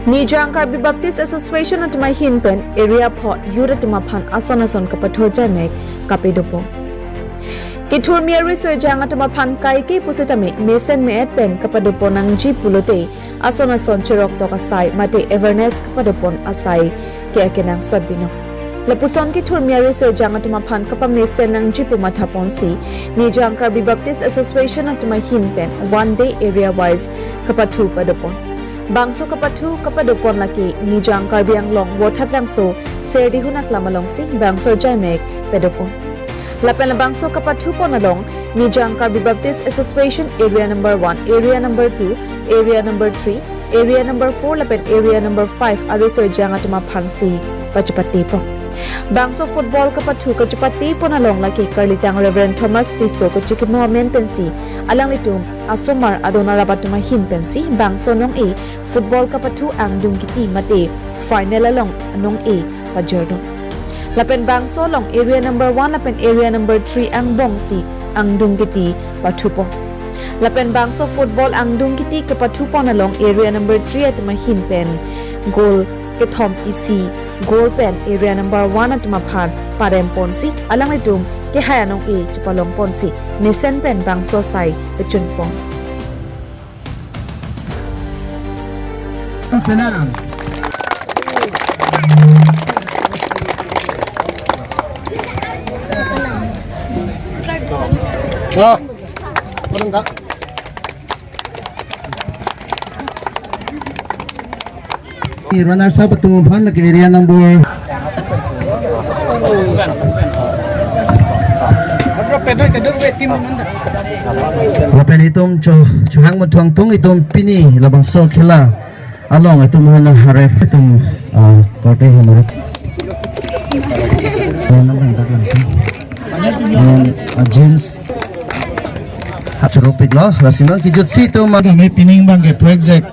NJKBA Baptist Association at my hinpen area pot yura tumapan ason kapathu jamek kapidopo. Kitur miari so jang at mapan kai ke pusitami mesen me pen kapadopo ng jipulote ason chirok to kasay mate everness kapadopon asay kaya kinang sodbino. Lapuson ki turmiari so jang at mapan kapamesen ng jipu mataponsi ni NJKBA Baptist Association at my hinpen one day area wise kapathu padopon. Bangso kapathu kapadopon laki ni NJKBA ang long watat lang so serdi hunak lamalong si bangso jamek pedopon. Lapan bangso kapathu po nalong ni NJKBA Baptist Association area number 1, area number 2, area number 3, area number 4 lapan area number 5 ariso jang at mapansi pachapati po. Bangso football kapathu kachapati po nalong laki karlitang Reverend Thomas Tiso kachikimo menpensi alang litum asumar adona rabat tumahin pensi bangso nong e football kapathu ang dungkiti mate final along anong e pajerdo. Lapen bangso long area number 1 lapen area number 3 ang bongsi ang dungkiti patupo. Lapen bangso football ang dungkiti kapatupo na long area number 3 at mahinpen goal ketom isi goal pen area number 1 at mapan parem ponsi alang itum ke hayanong e chapalong ponsi mesen pen bangso sai pechunpong. Senang. Oh, enggak. Runners up tumumpan lagi area number. Wapen itum cuhang matuang tung itum pini labang so kila along itum mana haref itum korte hanurut. Jeans Hatchropig lo, lasino kijut sito mag may pining bang ke project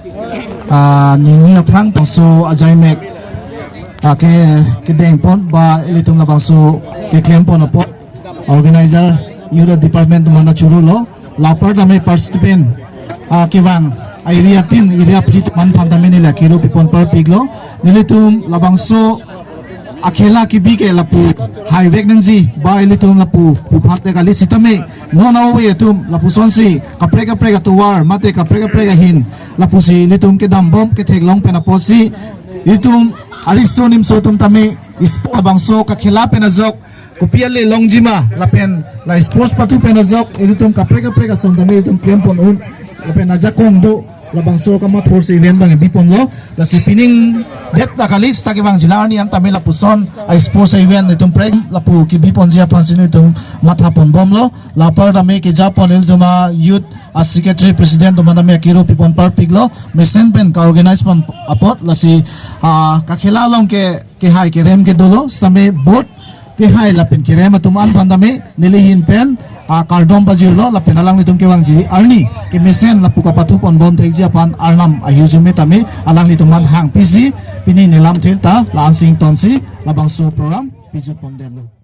nini aprang so ajaimek ke dengpon ba ilitong labang so ke kempon na po organizer yuda department mana churulo lapar da may participant kiwang area tin area prit man pandamen nila kilo pipon par piglo nilitum labang so akhela kibi ke lapu highway nangzi ba ilitum lapu pupate kali sitame no we tum lapu sonsi kaprega tuwar mate kaprega hin lapu si litum ke dambom ke theglong penaposi itum alisonim sotum tame ispo bangso ka khela penazok kupiale longjima lapen la sports patu penazok ilitum kaprega sondame itum krempon un lapen ajakong do labangso kamat force event bang bipon lo la si pining det na kalis ta kibang jilani ang tamil lapuson ay sports event itong pre lapu kibipon siya pansin itong mathapon bom lo lapar dami ki japon itong youth as secretary president to manami kiro pipon par piglo mesen pen ka organize pan apot la si kakhilalong ke hai ke rem ke dolo same bot ke hai lapin kirem atuman pandami nilihin pen kardom bajirlo lapin alang nitong kiwang ji arni ke mesen lapu kapathu pon bom thek japan arnam ayujume tami alang nituman hang pisi pini nilam thilta la ansing tonsi labang so program pijut pon denlo.